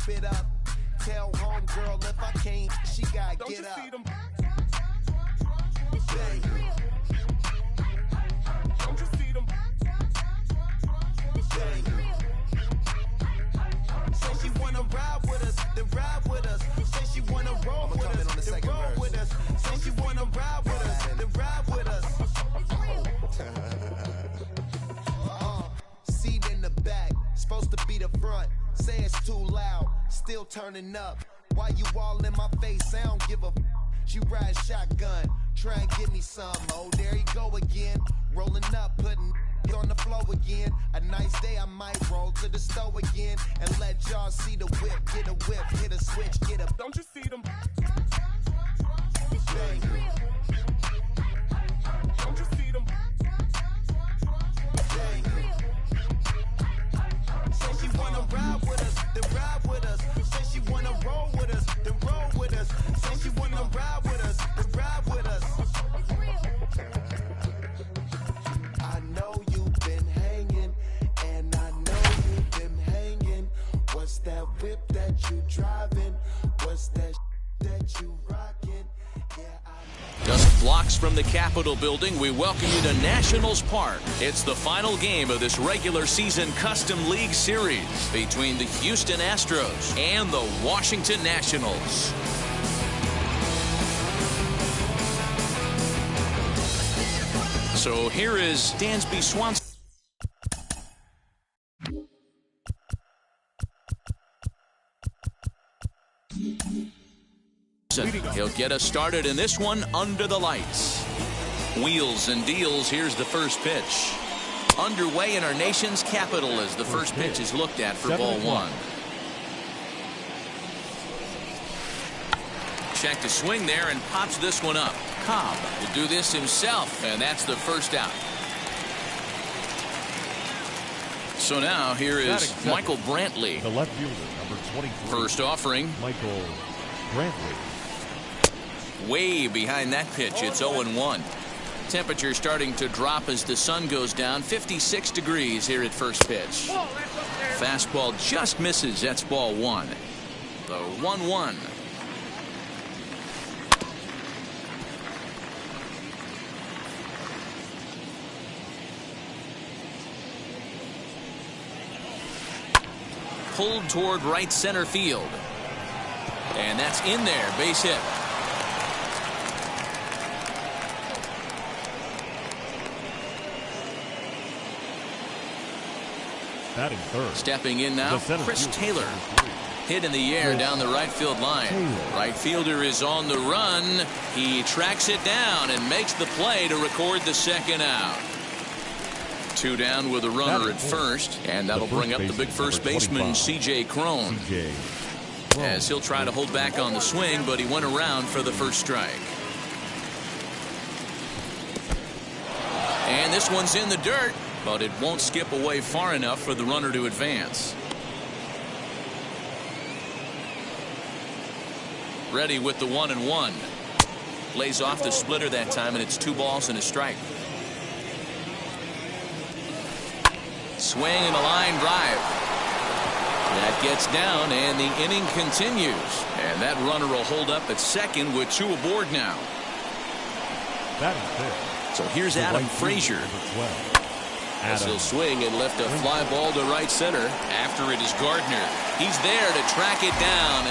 spit up. Tell homegirl if I can't, she gotta get up. Bang. Don't you see them? Bang. Say she wanna ride with us, then ride with us. Say she wanna roll with us, then roll with us. Say she wanna ride with us, then ride with us. Seat in the back, supposed to be the front. Say it's too loud, still turning up. Why you all in my face? I don't give a f. She ride shotgun, try and get me some. Oh, there you go again. Rolling up, putting on the floor again. A nice day, I might roll to the store again and let y'all see the whip. Get a whip, hit a switch, get a. Don't you see them? Bang. Don't you see them? Bang. Say she wanna ride with us, then ride with us. Say she wanna roll with us, then roll with us. Say she wanna ride with us, then ride with us. I know you've been hanging, and I know you've been hanging. What's that whip that you driving? What's that that you rocking? Yeah, I know. Just blocks from the Capitol building, we welcome you to Nationals Park. It's the final game of this regular season Custom League Series between the Houston Astros and the Washington Nationals. So here is Dansby Swanson. He'll get us started in this one under the lights. Wheels and deals. Here's the first pitch. Underway in our nation's capital as the first pitch is looked at for ball one. Check to swing there and pops this one up. Cobb will do this himself, and that's the first out. So now here is Michael Brantley. The left fielder, number 23. First offering. Michael Brantley. Way behind that pitch. It's 0-1. Temperature starting to drop as the sun goes down. 56 degrees here at first pitch. Fastball just misses. That's ball one. The 1-1. Pulled toward right center field. And that's in there. Base hit. Batting third. Stepping in now, Chris Taylor. Hit in the air down the right field line. Right fielder is on the run. He tracks it down and makes the play to record the second out. Two down with a runner at first, and that'll bring up the big first baseman, C.J. Cron. As he'll try to hold back on the swing, but he went around for the first strike. And this one's in the dirt, but it won't skip away far enough for the runner to advance. Ready with the 1-1. Lays off the splitter that time, and it's 2 balls and a strike. Swing and a line drive. That gets down, and the inning continues. And that runner will hold up at second with 2 aboard now. So here's Adam Frazier. As he'll swing and lift a fly ball to right center. After it is Gardner. He's there to track it down.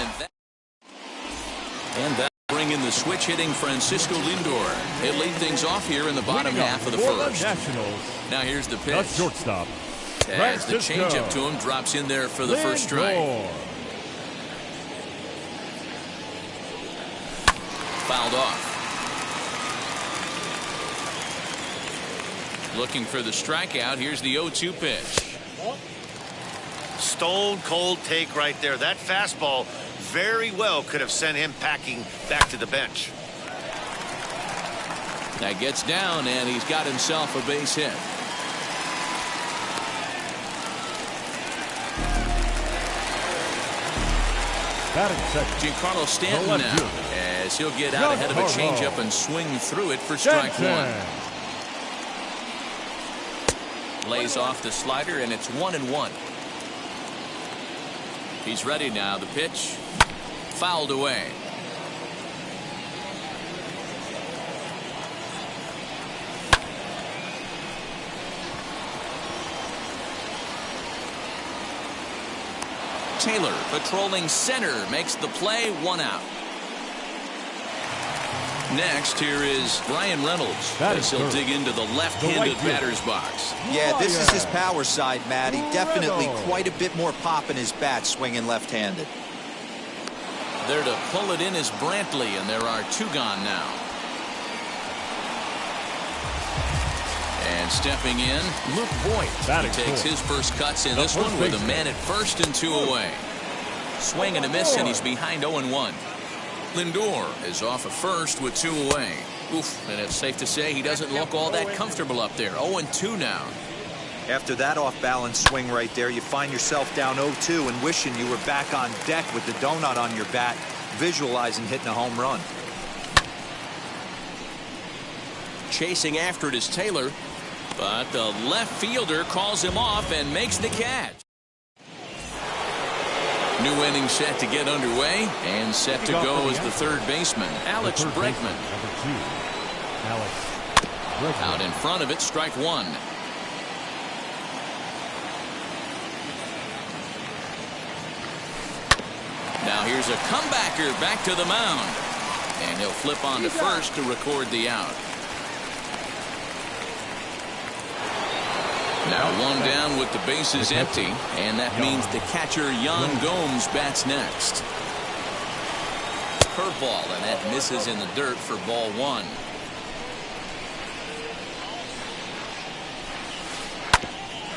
And that bring in the switch hitting Francisco Lindor. He'll lead things off here in the bottom half of the first. Now here's the pitch. Shortstop. As the changeup to him drops in there for the first strike. Fouled off. Looking for the strikeout. Here's the 0-2 pitch. Stone cold take right there. That fastball very well could have sent him packing back to the bench. That gets down, and he's got himself a base hit. Giancarlo Stanton now, as he'll get out ahead of a changeup and swing through it for strike one. Lays off the slider, and it's 1-1. He's ready now. The pitch fouled away. Taylor patrolling center makes the play, 1 out. Next, here is Brian Reynolds as he'll dig into the left-handed batter's box. Yeah, this is his power side, Matty. Definitely quite a bit more pop in his bat swinging left-handed. There to pull it in is Brantley, and there are 2 gone now. And stepping in, Luke Voigt. He takes his first cuts in this one with a man at first and 2 away. Swing and a miss, and he's behind 0-1. Lindor is off at first with 2 away. Oof, and it's safe to say he doesn't look all that comfortable up there. 0-2 now. After that off-balance swing right there, you find yourself down 0-2 and wishing you were back on deck with the donut on your bat, visualizing hitting a home run. Chasing after it is Taylor, but the left fielder calls him off and makes the catch. New inning set to get underway, and set to go is the third baseman, Alex Bregman. Out in front of it, strike 1. Now here's a comebacker back to the mound, and he'll flip on to first to record the out. Now 1 down with the bases empty, and that means the catcher Yan Gomes bats next. Curveball, and that misses in the dirt for ball 1.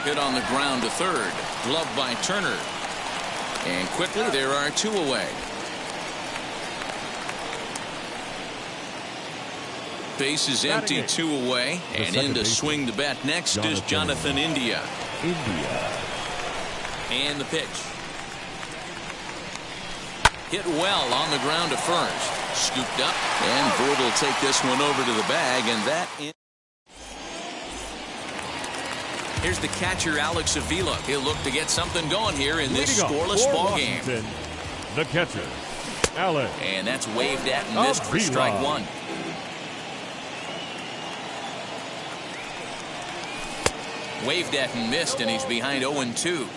Hit on the ground to third, gloved by Turner. And quickly there are 2 away. Base is empty, 2 away, and in to swing the bat next is Jonathan India. And the pitch. Hit well on the ground to first. Scooped up, and Voigt will take this one over to the bag, and that in. Here's the catcher, Alex Avila. He'll look to get something going here in this scoreless ball game. The catcher, Alex. And that's waved at and missed for strike 1. Waved at and missed, and he's behind 0-2.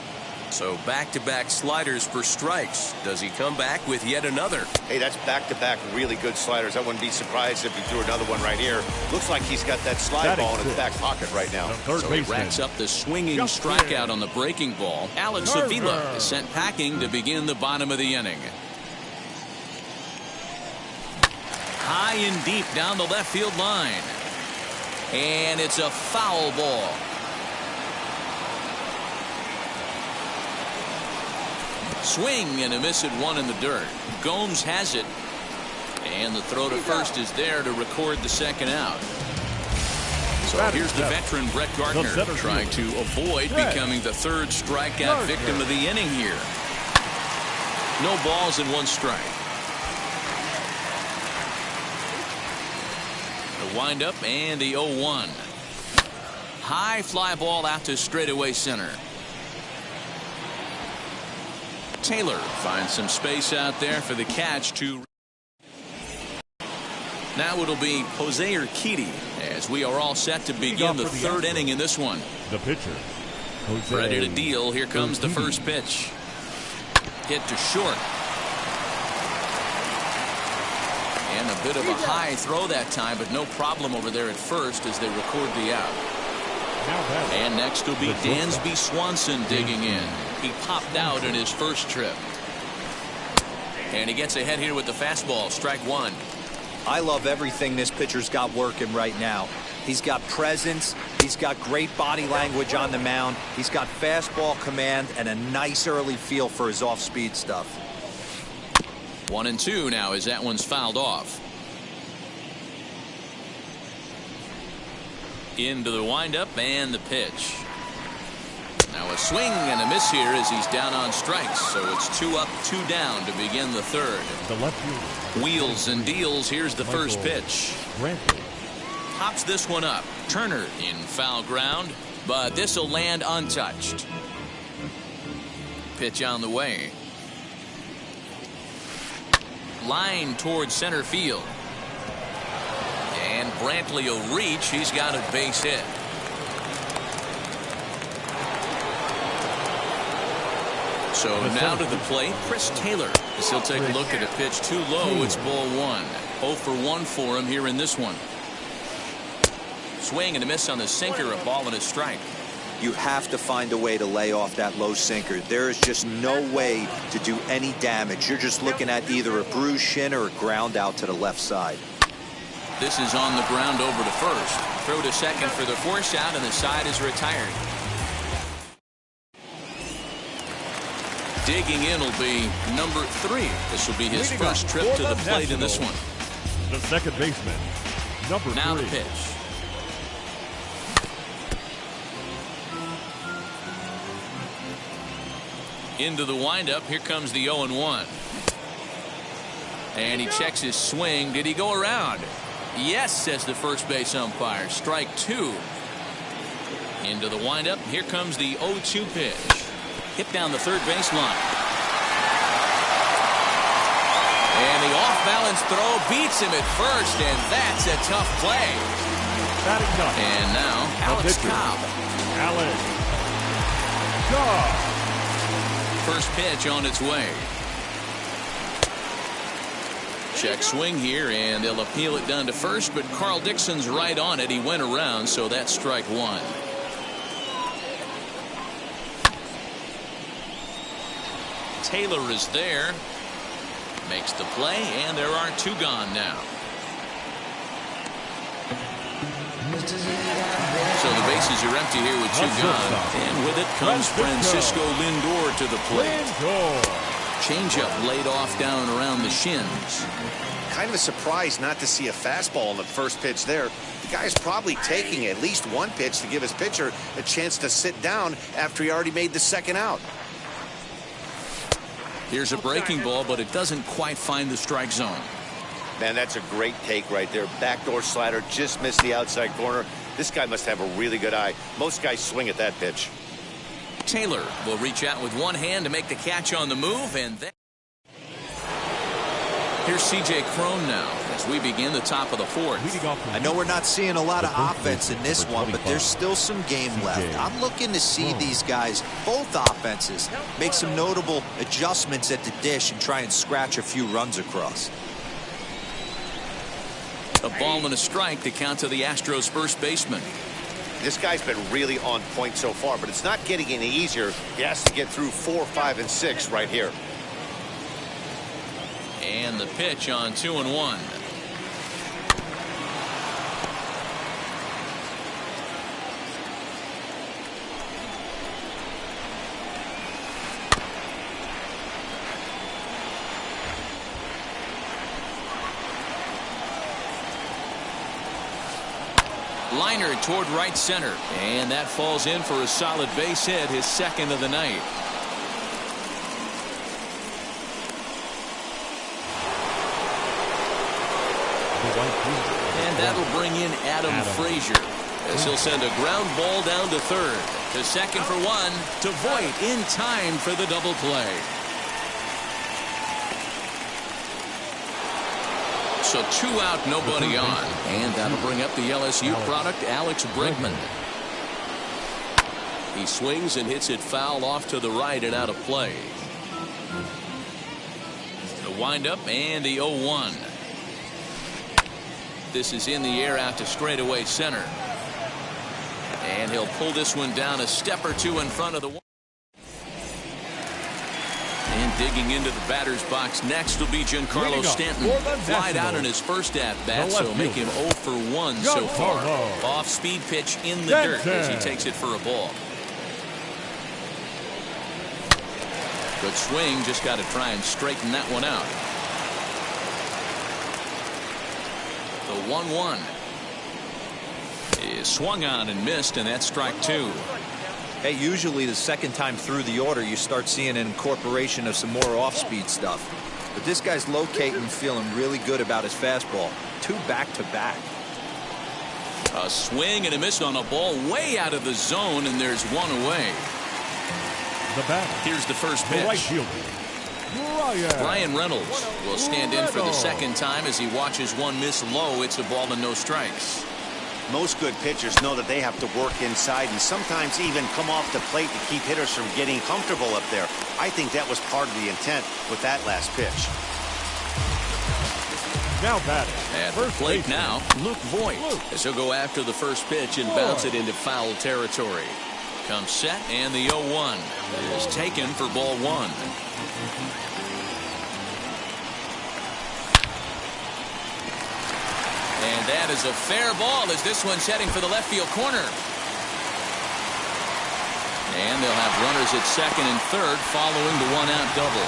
So back-to-back sliders for strikes. Does he come back with yet another? Hey, that's back-to-back really good sliders. I wouldn't be surprised if he threw another one right here. Looks like he's got that slide ball in his back pocket right now. So he racks up the swinging strikeout on the breaking ball. Alex Avila is sent packing to begin the bottom of the inning. High and deep down the left field line. And it's a foul ball. Swing and a miss at 1 in the dirt. Gomes has it, and the throw to first is there to record the second out. So here's the veteran Brett Gardner trying to avoid becoming the 3rd strikeout victim of the inning here. No balls and 1 strike. The windup and the 0-1. High fly ball out to straightaway center. Taylor finds some space out there for the catch to. Now it'll be Jose Urquidy as we are all set to begin the 3rd inning in this one. The pitcher, Jose. Ready to deal. Here comes the first pitch. Hit to short. And a bit of a high throw that time, but no problem over there at first as they record the out. And next will be Dansby Swanson digging in. He popped out in his first trip. And he gets ahead here with the fastball, strike 1. I love everything this pitcher's got working right now. He's got presence. He's got great body language on the mound. He's got fastball command and a nice early feel for his off-speed stuff. 1-2 now as that one's fouled off. Into the windup and the pitch. Now a swing and a miss here as he's down on strikes. So it's 2 up, 2 down to begin the 3rd. The left fielder. Wheels and deals. Here's the first pitch. Brantley. Pops this one up. Turner in foul ground, but this will land untouched. Pitch on the way. line towards center field. And Brantley will reach. He's got a base hit. So now to the plate, Chris Taylor. As he'll take a look at a pitch too low. It's ball one. 0 for 1 for him here in this one. Swing and a miss on the sinker. A ball and a strike. You have to find a way to lay off that low sinker. There is just no way to do any damage. You're just looking at either a bruised shin or a ground out to the left side. This is on the ground over to first. Throw to second for the force out, and the side is retired. Digging in will be number 3. This will be his first trip to the plate in this one. The second baseman, number 3. Now the pitch. Into the windup. Here comes the 0-1. And he checks his swing. Did he go around? Yes, says the first base umpire. Strike 2. Into the windup. Here comes the 0-2 pitch. Hit down the third baseline. And the off-balance throw beats him at first, and that's a tough play. And now Alex Cobb. Alex Cobb. First pitch on its way. Check swing here, and they'll appeal it down to first, but Carl Dixon's right on it. He went around, so that's strike 1. Taylor is there. Makes the play, and there are 2 gone now. So the bases are empty here with 2 gone. And with it comes Francisco Lindor to the plate. Changeup laid off down around the shins. Kind of a surprise not to see a fastball on the first pitch there. The guy's probably taking at least 1 pitch to give his pitcher a chance to sit down after he already made the second out. Here's a breaking ball, but it doesn't quite find the strike zone. Man, that's a great take right there. Backdoor slider, just missed the outside corner. This guy must have a really good eye. Most guys swing at that pitch. Taylor will reach out with one hand to make the catch on the move, and then here's C.J. Cron now as we begin the top of the 4th. I know we're not seeing a lot of offense in this one, but there's still some game left. I'm looking to see these guys, both offenses, make some notable adjustments at the dish and try and scratch a few runs across. A ball and a strike to count to the Astros first baseman. This guy's been really on point so far, but it's not getting any easier. He has to get through 4, 5, and 6 right here. And the pitch on 2-1. Liner toward right center, and that falls in for a solid base hit, his second of the night. And that'll bring in Adam Frazier as he'll send a ground ball down to third. To second for 1. To Voit in time for the double play. So 2 out, nobody on. And that'll bring up the LSU product, Alex Bregman. He swings and hits it foul off to the right and out of play. The windup and the 0-1. This is in the air out to straightaway center. And he'll pull this one down a step or 2 in front of the wall. And digging into the batter's box next will be Giancarlo Stanton. Flied out in his first at-bat, so make him 0 for 1 so far. Off-speed pitch in the dirt as he takes it for a ball. Good swing, just got to try and straighten that one out. The 1-1 is swung on and missed, and that's strike 2. Hey, usually the second time through the order you start seeing an incorporation of some more off-speed stuff. But this guy's locating, feeling really good about his fastball. 2 back-to-back. A swing and a miss on a ball way out of the zone, and there's 1 away. The batter. Here's the first pitch. The right fielder, Bryan Reynolds will stand in for the second time as he watches one miss low. It's a ball and no strikes. Most good pitchers know that they have to work inside and sometimes even come off the plate to keep hitters from getting comfortable up there. I think that was part of the intent with that last pitch. Now batting. At the plate now, Luke Voit, as he'll go after the first pitch and bounce it into foul territory. Comes set, and the 0-1 is taken for ball one. And that is a fair ball as this one's heading for the left field corner. And they'll have runners at second and third following the one-out double.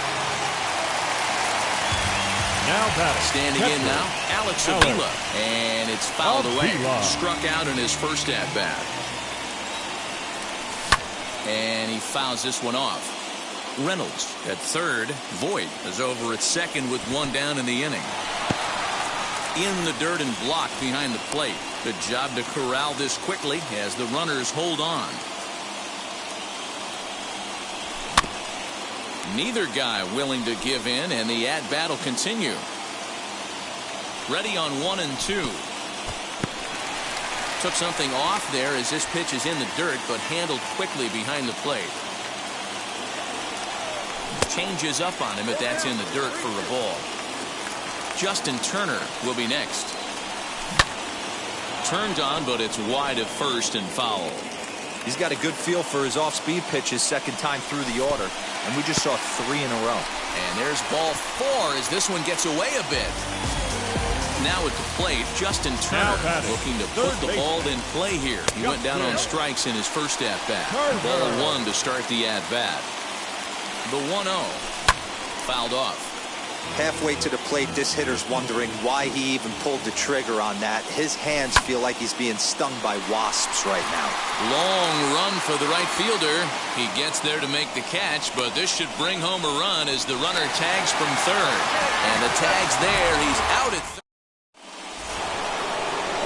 Now batting. Standing in now, Alex Avila. And it's fouled away. Struck out in his first at-bat. And he fouls this one off. Reynolds at third. Voit is over at second with one down in the inning. In the dirt and blocked behind the plate. Good job to corral this quickly as the runners hold on. Neither guy willing to give in, and the at-bat will continue. Ready on 1 and 2. Took something off there as this pitch is in the dirt, but handled quickly behind the plate. Changes up on him, but that's in the dirt for a ball. Justin Turner will be next. Turned on, but it's wide at first and foul. He's got a good feel for his off-speed pitches second time through the order, and we just saw 3 in a row. And there's ball 4 as this one gets away a bit. Now at the plate, Justin Turner looking to put the ball in play here. He went down on strikes in his first at-bat. Ball 1 to start the at-bat. The 1-0 fouled off. Halfway to the plate, this hitter's wondering why he even pulled the trigger on that. His hands feel like he's being stung by wasps right now. Long run for the right fielder. He gets there to make the catch, but this should bring home a run as the runner tags from third. And the tag's there. He's out at third.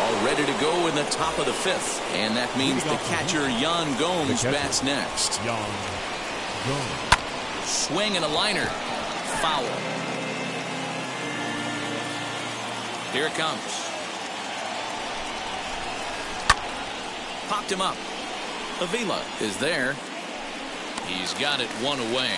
All ready to go in the top of the 5th. And that means the catcher, Yan Gomes, bats next. Swing and a liner. Foul. Here it comes. Popped him up. Avila is there. He's got it 1 away.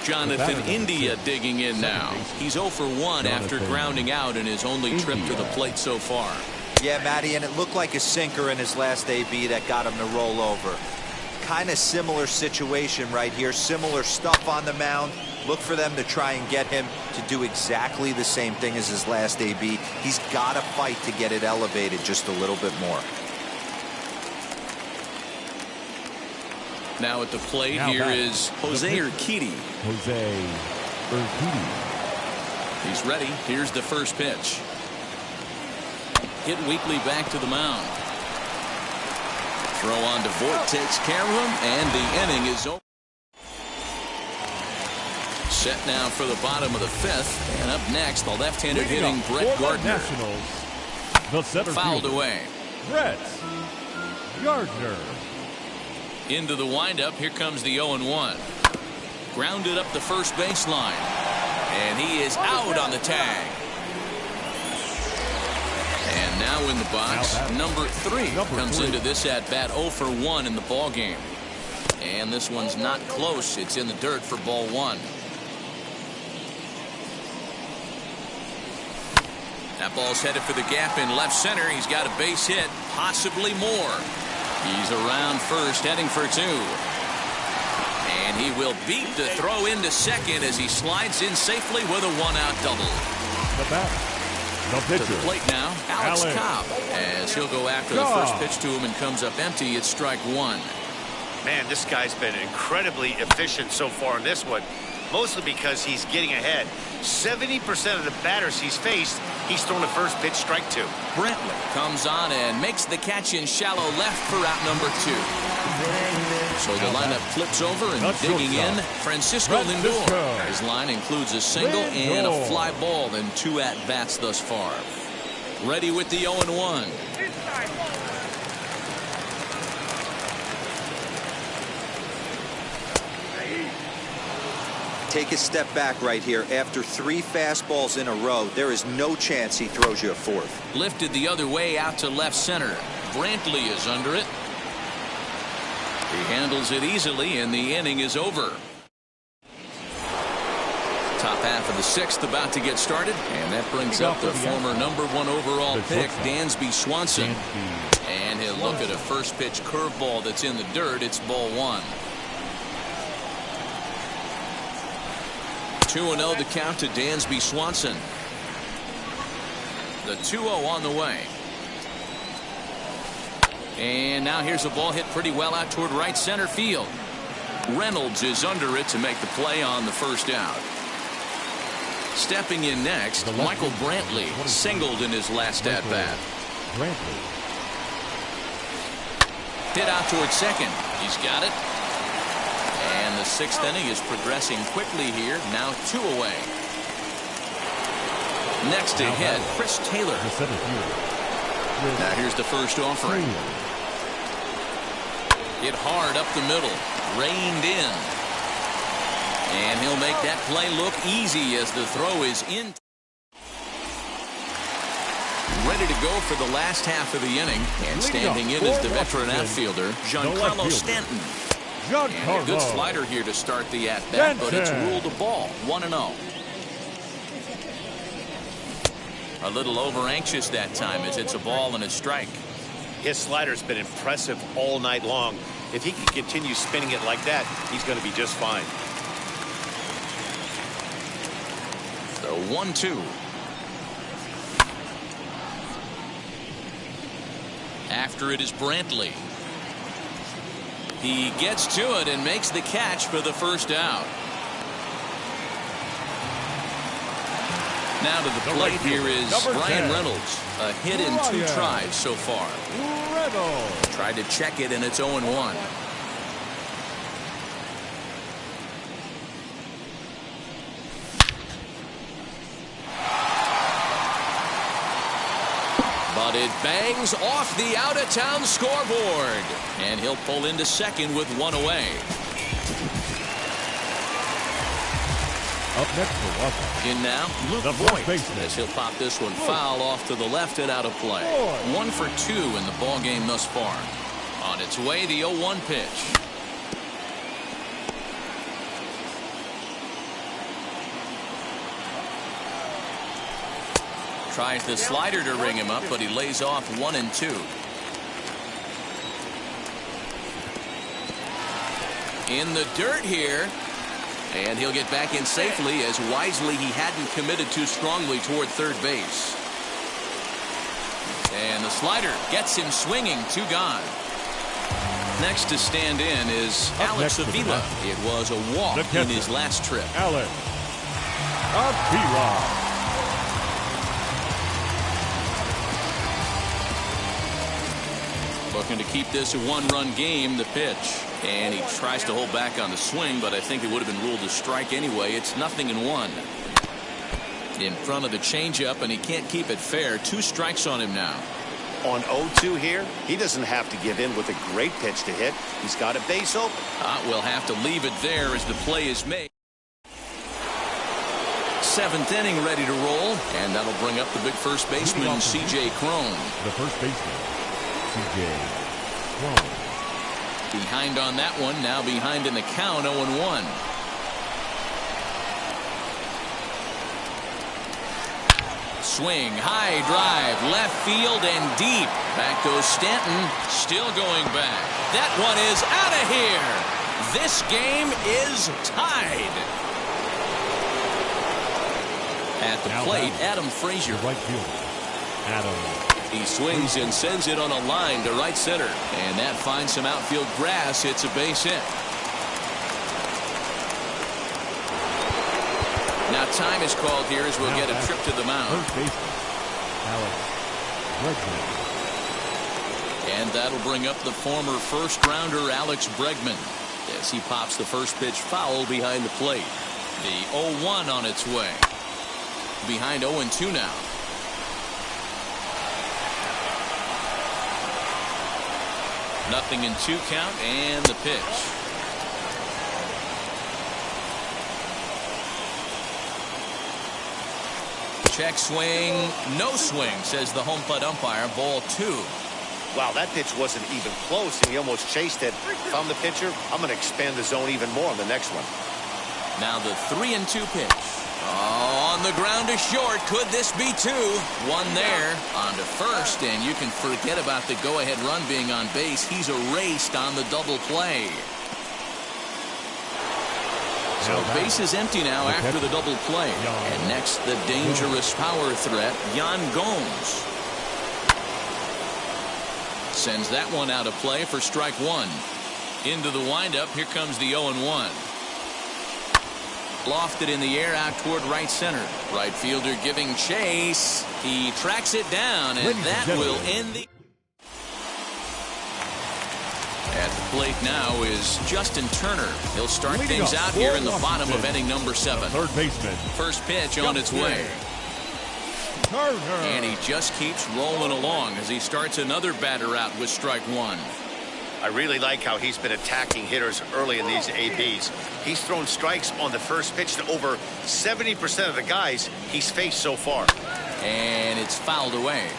Jonathan India digging in now. He's 0 for 1 after grounding out in his only trip to the plate so far. Yeah, Matty, and it looked like a sinker in his last AB that got him to roll over. Kind of similar situation right here. Similar stuff on the mound. Look for them to try and get him to do exactly the same thing as his last AB. He's got to fight to get it elevated just a little bit more. Now at the plate, here is Jose Urquidy. He's ready. Here's the first pitch. Hit weakly back to the mound. Throw on to Voit, takes care of him, and the inning is over. Set now for the bottom of the 5th, and up next, the left-handed hitting Brett Gardner. Fouled away. Brett Gardner. Into the windup, here comes the 0-1. Grounded up the first baseline, and he is out on the tag. And now in the box, number 3 comes into this at-bat 0 for 1 in the ball game. And this one's not close. It's in the dirt for ball 1. That ball's headed for the gap in left center. He's got a base hit, possibly more. He's around first, heading for 2. And he will beat the throw into second as he slides in safely with a one-out double. The batter, the pitcher. To the plate now, Alex Cobb, as he'll go after the first pitch to him and comes up empty. It's strike 1. Man, this guy's been incredibly efficient so far in this one, mostly because he's getting ahead. 70% of the batters he's faced, he's thrown the first pitch, strike 2. Brantley comes on and makes the catch in shallow left for out number 2. So the lineup flips over and digging in, Francisco Lindor. His line includes a single and a fly ball in 2 at-bats thus far. Ready with the 0-1. take a step back right here. After 3 fastballs in a row, there is no chance he throws you a 4th. Lifted the other way out to left center. Brantley is under it. He handles it easily, and the inning is over. Top half of the 6th about to get started, and that brings up the former #1 overall pick, Dansby Swanson. And he'll look at a first pitch curveball that's in the dirt. It's ball 1. 2-0 the count to Dansby Swanson. The 2-0 on the way. And now here's a ball hit pretty well out toward right center field. Reynolds is under it to make the play on the first out. Stepping in next, Michael Brantley singled in his last at-bat. Hit out toward second. He's got it. And the 6th inning is progressing quickly here. Now 2 away. Next to hit, Chris Taylor. Now here's the first offering. Hit hard up the middle. Reined in. And he'll make that play look easy as the throw is in. Ready to go for the last half of the inning. And standing in is the veteran outfielder, Giancarlo Stanton. And a good slider here to start the at-bat, but it's ruled a ball. 1-0. A little over-anxious that time as it's a ball and a strike. His slider's been impressive all night long. If he can continue spinning it like that, he's going to be just fine. The 1-2. After it is Brantley. He gets to it and makes the catch for the first out. Now to the plate here is Brian Reynolds. A hit in 2 tries so far. Tried to check it, and it's 0-1. But it bangs off the out-of-town scoreboard. And he'll pull into second with 1 away. Up next for Washington. In now, Luke Voigt, as he'll pop this one foul off to the left and out of play. 1 for 2 in the ball game thus far. On its way, the 0-1 pitch. Tries the slider to ring him up, but he lays off 1-2. In the dirt here. And he'll get back in safely as wisely he hadn't committed too strongly toward third base. And the slider gets him swinging. 2 gone. Next to stand in is Alex Avila. It was a walk in his last trip. Alex Avila. Looking to keep this a 1-run game, the pitch. And he tries to hold back on the swing, but I think it would have been ruled a strike anyway. It's 0-1. In front of the changeup, and he can't keep it fair. 2 strikes on him now. On 0-2 here, he doesn't have to give in with a great pitch to hit. He's got a base open. We'll have to leave it there as the play is made. 7th inning ready to roll, and that'll bring up the big first baseman, C.J. Cron. The first baseman, C.J. Cron. Behind on that one, now behind in the count, 0-1. Swing, high drive, left field and deep. Back goes Stanton, still going back. That one is out of here. This game is tied. At the plate, Adam Frazier. Right field, Adam. He swings and sends it on a line to right center. And that finds some outfield grass. It's a base hit. Now time is called here as we'll get a trip to the mound. First baseman, Alex Bregman. And that'll bring up the former first-rounder Alex Bregman as he pops the first pitch foul behind the plate. The 0-1 on its way. Behind 0-2 now. Nothing in 2 count, and the pitch. Check swing, no swing, says the home plate umpire. Ball 2. Wow, that pitch wasn't even close, and he almost chased it. If I'm the pitcher, I'm going to expand the zone even more on the next one. Now the 3-2 pitch. Oh, on the ground to short. Could this be 2? One there. On to first, and you can forget about the go-ahead run being on base. He's erased on the double play. So base is empty now after the double play. And next, the dangerous power threat, Yan Gomes. Sends that one out of play for strike 1. Into the windup, here comes the 0-1. Lofted in the air out toward right center. Right fielder giving chase. He tracks it down, and that will end the... At the plate now is Justin Turner. He'll start things out here in the bottom of inning number 7. Third baseman. First pitch on its way. Turner. And he just keeps rolling along as he starts another batter out with strike 1. I really like how he's been attacking hitters early in these ABs. He's thrown strikes on the first pitch to over 70% of the guys he's faced so far. And it's fouled away.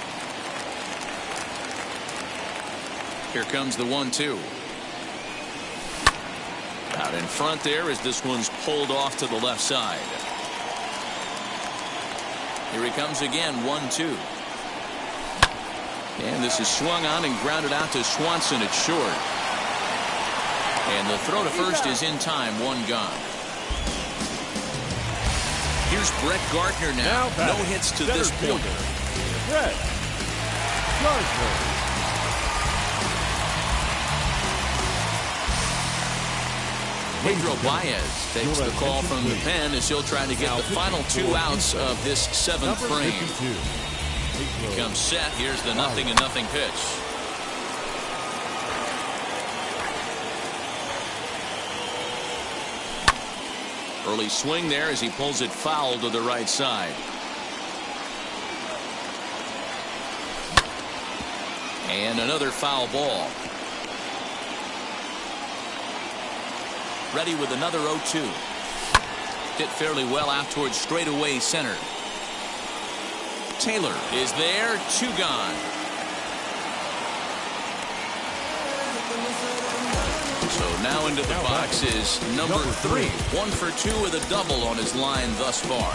Here comes the 1-2. Out in front there as this one's pulled off to the left side. Here he comes again, 1-2. And this is swung on and grounded out to Swanson at short. And the throw to first is in time, 1 gone. Here's Brett Gardner now. No hits to this point. Brett Gardner. Pedro Baez takes the call from the pen as he'll try to get the final 2 outs of this 7th frame. He comes set. Here's the 0-0 pitch. Early swing there as he pulls it foul to the right side. And another foul ball. Ready with another 0-2. Hit fairly well out towards straightaway center. Taylor is there, 2 gone. So now into the box is number 3. 1 for 2 with a double on his line thus far.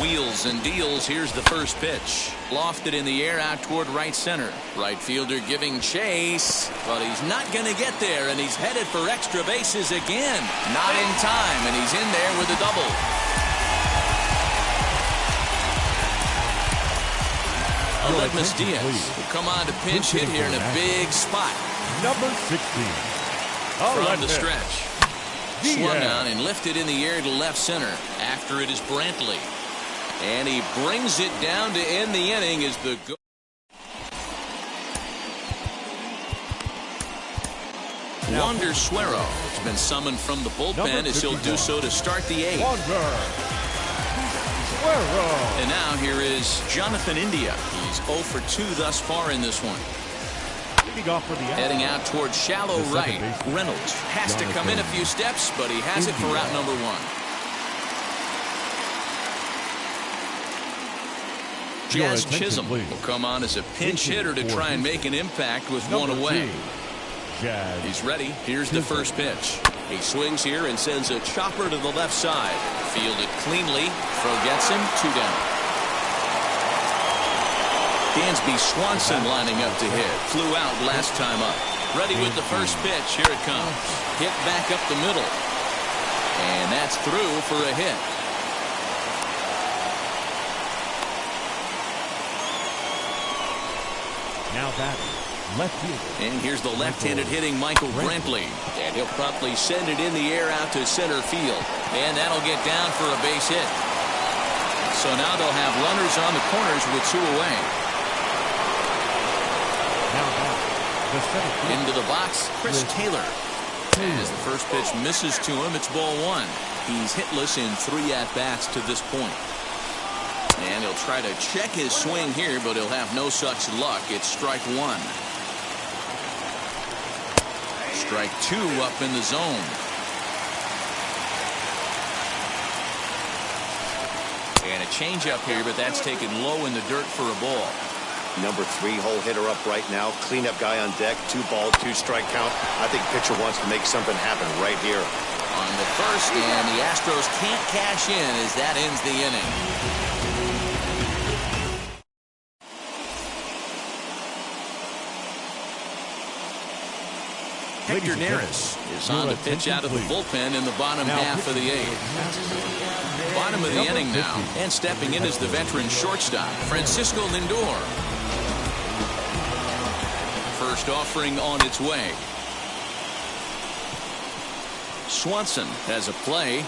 Wheels and deals. Here's the first pitch. Lofted in the air out toward right center. Right fielder giving chase, but he's not going to get there, and he's headed for extra bases again. Not in time, and he's in there with a double. Aledmys Diaz will come on to pinch hit here in a big spot. Number 16. From the stretch. Swung on and lifted in the air to left center. After it is Brantley. And he brings it down to end the inning as the go. Wander Suero has been summoned from the bullpen as he'll do so to start the 8th. And now here is Jonathan India. He's 0 for 2 thus far in this one. Heading out towards shallow right. Reynolds has to come in a few steps, but he has it for out number 1. Jazz Chisholm will come on as a pinch hitter to try and make an impact with 1 away. He's ready. Here's the first pitch. He swings here and sends a chopper to the left side. Fielded cleanly. Throw gets him. 2 down. Dansby Swanson lining up to hit. Flew out last time up. Ready with the first pitch. Here it comes. Hit back up the middle. And that's through for a hit. Now batting. Left fielder. And here's the left-handed hitting Michael Brantley. And he'll promptly send it in the air out to center field. And that'll get down for a base hit. So now they'll have runners on the corners with 2 away. Into the box, Chris Taylor. As the first pitch misses to him, it's ball 1. He's hitless in 3 at-bats to this point. And he'll try to check his swing here, but he'll have no such luck. It's strike 1. Strike 2 up in the zone. And a changeup here, but that's taken low in the dirt for a ball. Number 3 hole hitter up right now. Cleanup guy on deck. 2 ball, 2 strike count. I think pitcher wants to make something happen right here. On the first, and the Astros can't cash in as that ends the inning. Hector Neris is on to pitch out of the bullpen in the bottom half of the 8th. Bottom of the inning now, and stepping in is the veteran shortstop, Francisco Lindor. First offering on its way. Swanson has a play,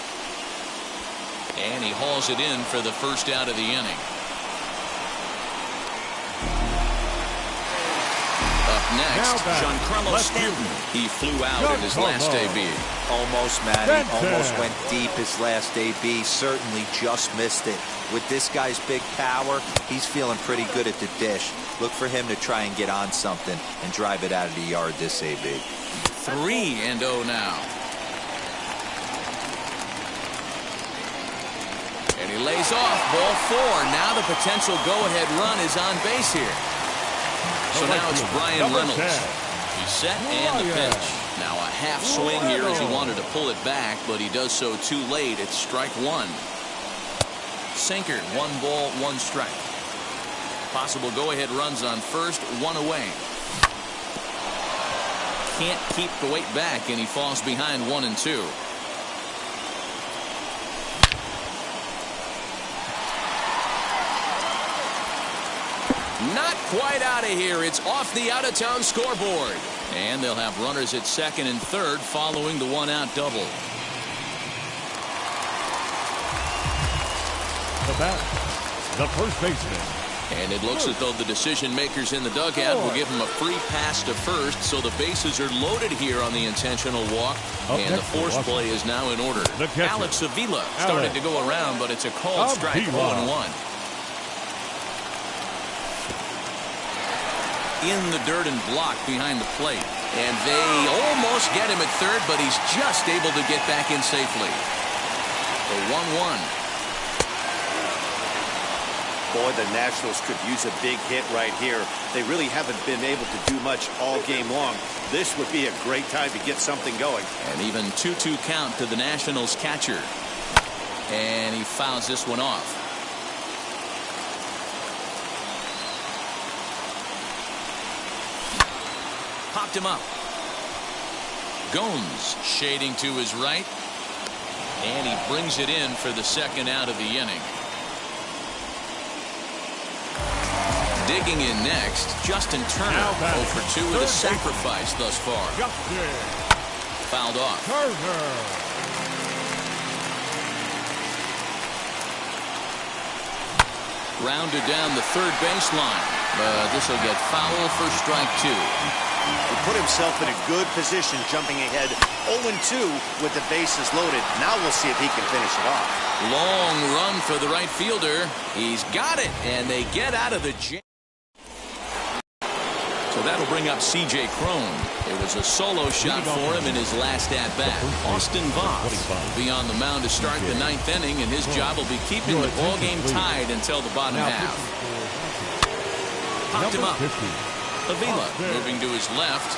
and he hauls it in for the first out of the inning. Up next, Giancarlo Stanton. He flew out in his last AB. Almost, Matty. Almost went deep his last AB. Certainly just missed it. With this guy's big power, he's feeling pretty good at the dish. Look for him to try and get on something and drive it out of the yard this AB. 3-0 now. And he lays off ball 4. Now the potential go-ahead run is on base here. So now it's Brian Reynolds. He's set and the pitch. Now a half swing here as he wanted to pull it back, but he does so too late. It's strike 1. Sinker, 1 ball, 1 strike. Possible go-ahead runs on first, 1 away. Can't keep the weight back, and he falls behind 1 and 2. Not quite out of here. It's off the out-of-town scoreboard. And they'll have runners at second and third following the 1-out double. The bat, the first baseman. And it looks as though the decision makers in the dugout will give him a free pass to first, so the bases are loaded here on the intentional walk, and the force play is now in order. Alex Avila started to go around, but it's a called strike, 0-1. In the dirt and blocked behind the plate, and they almost get him at third, but he's just able to get back in safely. The 1-1. Boy, the Nationals could use a big hit right here. They really haven't been able to do much all game long. This would be a great time to get something going. And even 2-2 count to the Nationals catcher. And he fouls this one off. Popped him up. Gomes shading to his right. And he brings it in for the second out of the inning. Digging in next, Justin Turner, 0 for 2 with a sacrifice thus far. Fouled off. Grounded down the third baseline, but this will get foul for strike 2. He put himself in a good position jumping ahead 0-2 with the bases loaded. Now we'll see if he can finish it off. Long run for the right fielder. He's got it, and they get out of the jam. So that'll bring up C.J. Cron. It was a solo shot for him in his last at-bat. Austin Voth will be on the mound to start the 9th inning, and his job will be keeping the ballgame tied until the bottom half. Popped him up. Avila moving to his left,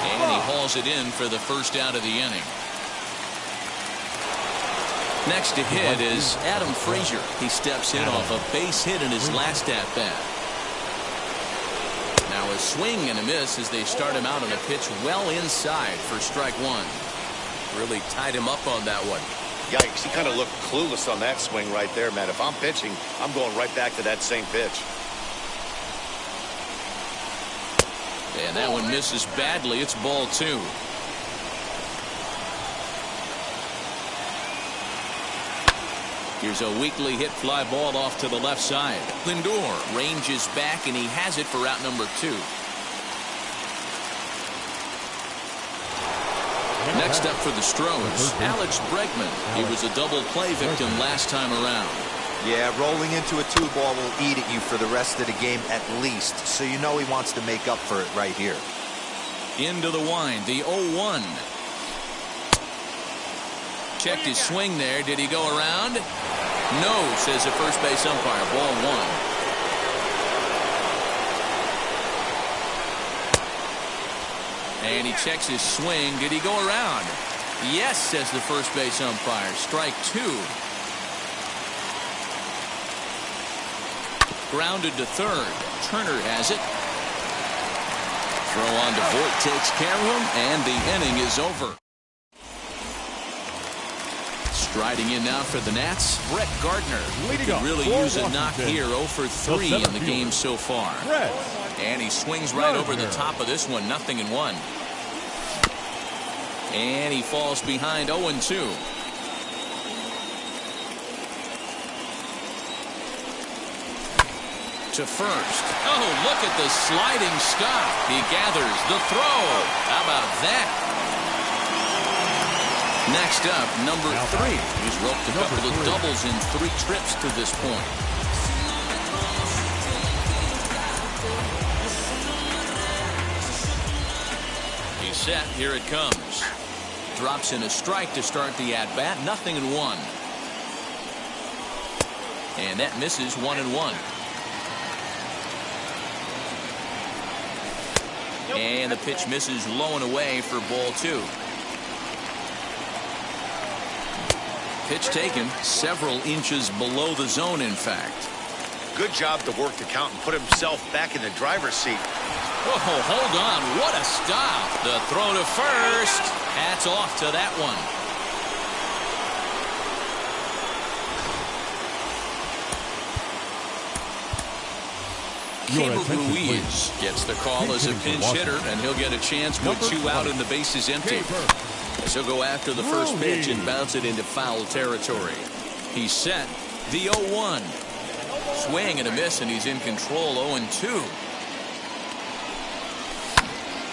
and he hauls it in for the first out of the inning. Next to hit is Adam Frazier. He steps in off a base hit in his last at-bat. Now a swing and a miss as they start him out on a pitch well inside for strike 1. Really tied him up on that one. Yikes, he kind of looked clueless on that swing right there, man. If I'm pitching, I'm going right back to that same pitch. And that one misses badly. It's ball 2. Here's a weakly hit fly ball off to the left side. Lindor ranges back, and he has it for out number 2. Next up for the Stros, Alex Bregman. He was a double play victim last time around. Yeah, rolling into a 2-ball will eat at you for the rest of the game at least, so you know he wants to make up for it right here. Into the wind, the 0-1. checked his swing there. Did he go around? No, says the first base umpire. Ball one. And he checks his swing. Did he go around? Yes, says the first base umpire. Strike two. Grounded to third. Turner has it. Throw on to Voit takes care of him, and the inning is over. Striding in now for the Nats, Brett Gardner. Leading Could off really for use a knock Washington, here. 0 for 3 in the game so far. Brett And he swings right over the Gardner. top of this one. 0-1. And he falls behind 0-2. To first. Oh, look at the sliding stop. He gathers the throw. How about that? Next up, number 3. He's roped a couple of doubles in 3 trips to this point. He's set. Here it comes. Drops in a strike to start the at-bat. 0-1. And that misses 1-1. And the pitch misses low and away for ball 2. Pitch taken several inches below the zone, in fact. Good job to work the count and put himself back in the driver's seat. Oh, hold on. What a stop. The throw to first. Hats off to that one. Keibert Ruiz gets the call as a pinch hitter, and he'll get a chance with 2 out and the bases empty. As he'll go after the first pitch and bounce it into foul territory. He's set. The 0-1. Swing and a miss, and he's in control. 0-2.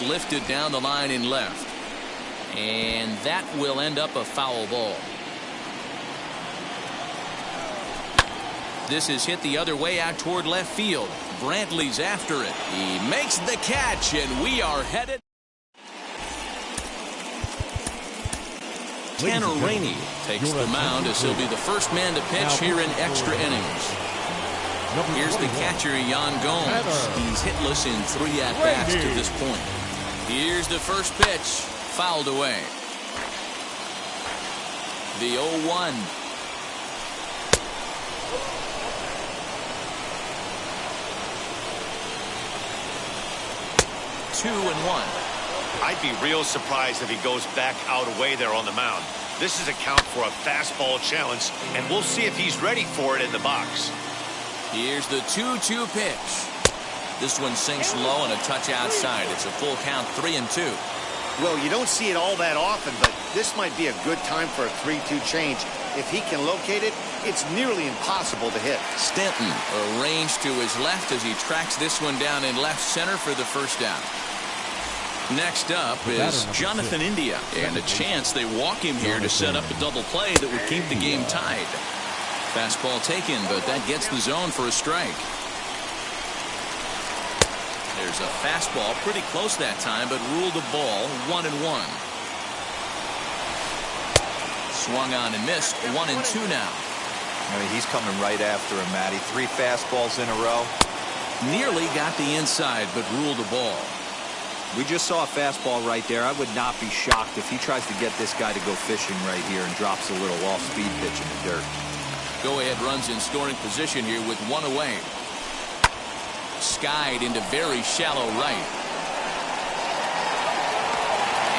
Lifted down the line in left. And that will end up a foul ball. This is hit the other way out toward left field. Brantley's after it. He makes the catch, and we are headed. Tanner Rainey takes the mound as he'll be the first man to pitch here in extra innings. Here's the catcher, Yan Gomes. He's hitless in 3 at-bats to this point. Here's the first pitch. Fouled away. The 0-1. 2-1. I'd be real surprised if he goes back out away there on the mound. This is a count for a fastball challenge, and we'll see if he's ready for it in the box. Here's the 2-2 pitch. This one sinks low and a touch outside. It's a full count, 3-2. Well, you don't see it all that often, but this might be a good time for a 3-2 change. If he can locate it, it's nearly impossible to hit. Stanton arranged to his left as he tracks this one down in left center for the first out. Next up is Jonathan India, and a chance they walk him here to set up a double play that would keep the game tied. Fastball taken, but that gets the zone for a strike. There's a fastball pretty close that time, but ruled a ball. 1-1. Swung on and missed. 1-2 now. I mean, he's coming right after him, Matty. 3 fastballs in a row. Nearly got the inside, but ruled a ball. We just saw a fastball right there. I would not be shocked if he tries to get this guy to go fishing right here and drops a little off-speed pitch in the dirt. Go-ahead runs in scoring position here with 1 away. Skied into very shallow right.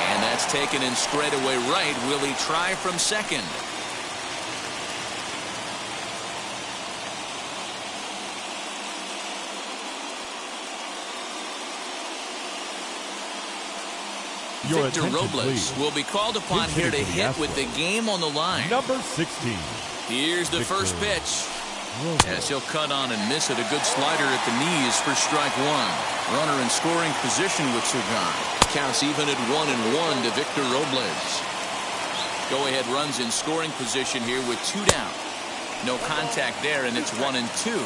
And that's taken in straightaway right. Will he try from second? Victor Robles will be called upon here to hit with the game on the line. Number 16. Here's the first pitch. As he'll cut on and miss it. A good slider at the knees for strike 1. Runner in scoring position with Sugan. Counts even at 1-1 to Victor Robles. Go-ahead runs in scoring position here with 2 down. No contact there, and it's 1-2.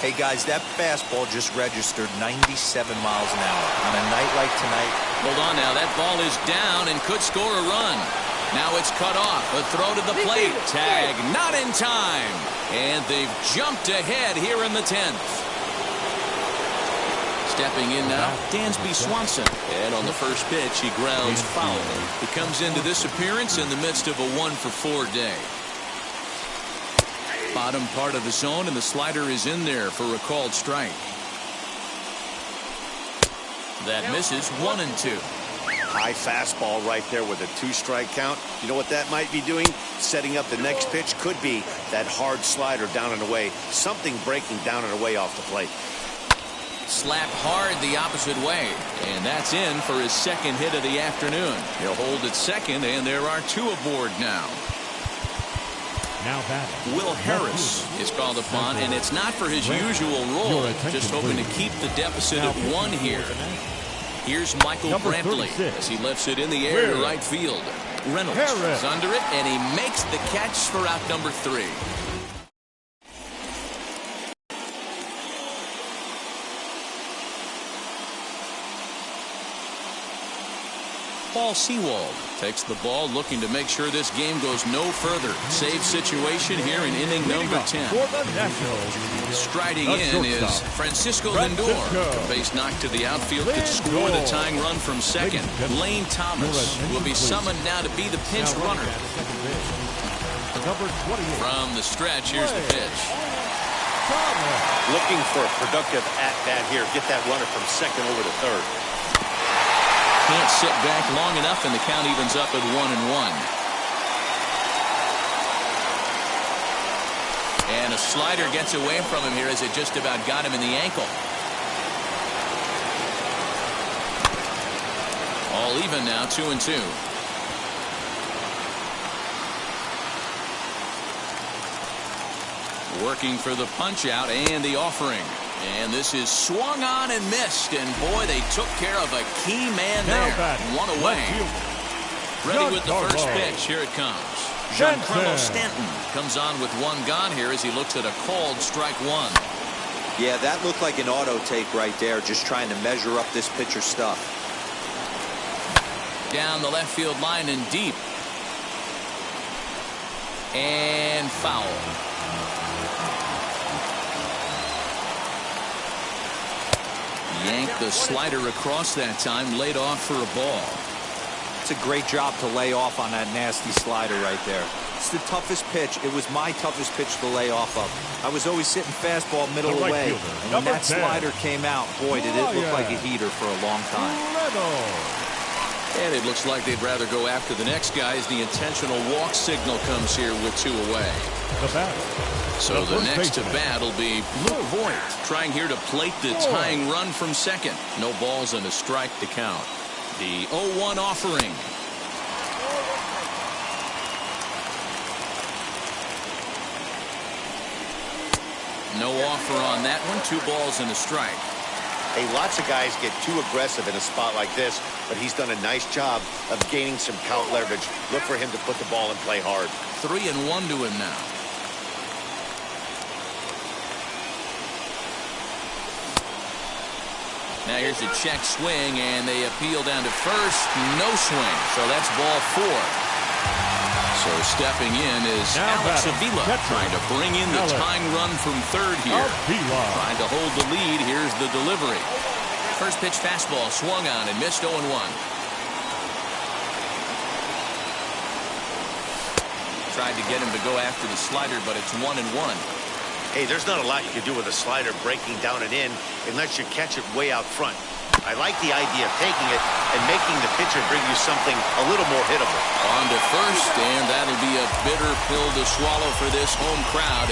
Hey, guys, that fastball just registered 97 miles an hour. On a night like tonight. Hold on now. That ball is down and could score a run. Now it's cut off. A throw to the plate. Tag not in time. And they've jumped ahead here in the 10th. Stepping in now, Dansby Swanson. And on the first pitch, he grounds foul. He comes into this appearance in the midst of a 1-for-4 day. Bottom part of the zone, and the slider is in there for a called strike. That misses 1-2. High fastball right there with a 2-strike count. You know what that might be doing? Setting up the next pitch. Could be that hard slider down and away. Something breaking down and away off the plate. Slapped hard the opposite way. And that's in for his second hit of the afternoon. He'll hold at second, and there are 2 aboard now. Now batting, Will Harris is called upon, and it's not for his usual role. Just hoping to keep the deficit at 1 here. Here's Michael Brantley as he lifts it in the air to right field. Reynolds is under it, and he makes the catch for out number 3. Paul Sewald takes the ball, looking to make sure this game goes no further. Save situation here in inning number 10. Striding in is Francisco Lindor. The base knock to the outfield could score the tying run from second. Lane Thomas will be summoned now to be the pinch runner. From the stretch, here's the pitch. Looking for a productive at-bat here. Get that runner from second over to third. Can't sit back long enough, and the count evens up at 1-1. And a slider gets away from him here as it just about got him in the ankle. All even now, 2-2. Working for the punch out and the offering. And this is swung on and missed. And boy, they took care of a key man there. 1 away. Ready with the first pitch. Here it comes. Giancarlo Stanton comes on with 1 gone here as he looks at a called strike 1. Yeah, that looked like an auto take right there, just trying to measure up this pitcher's stuff. Down the left field line and deep. And foul. Yanked the slider across that time, laid off for a ball. It's a great job to lay off on that nasty slider right there. It's the toughest pitch. It was my toughest pitch to lay off of. I was always sitting fastball middle away. And when that slider came out, boy, did it look like a heater for a long time. And it looks like they'd rather go after the next guy as the intentional walk signal comes here with 2 away. So the next to bat will be Luke Voit, trying here to plate the tying run from second. No balls and a strike to count. The 0-1 offering. No offer on that one. 2 balls and a strike. Hey, lots of guys get too aggressive in a spot like this, but he's done a nice job of gaining some count leverage. Look for him to put the ball and play hard. 3-1 to him now. Now here's a check swing, and they appeal down to first. No swing, so that's ball 4. So stepping in is Alex Avila, trying to bring in the tying run from third here. Trying to hold the lead. Here's the delivery. First pitch fastball swung on and missed 0-1. Tried to get him to go after the slider, but it's 1-1. Hey, there's not a lot you can do with a slider breaking down and in unless you catch it way out front. I like the idea of taking it and making the pitcher bring you something a little more hittable. On to first, and that'll be a bitter pill to swallow for this home crowd.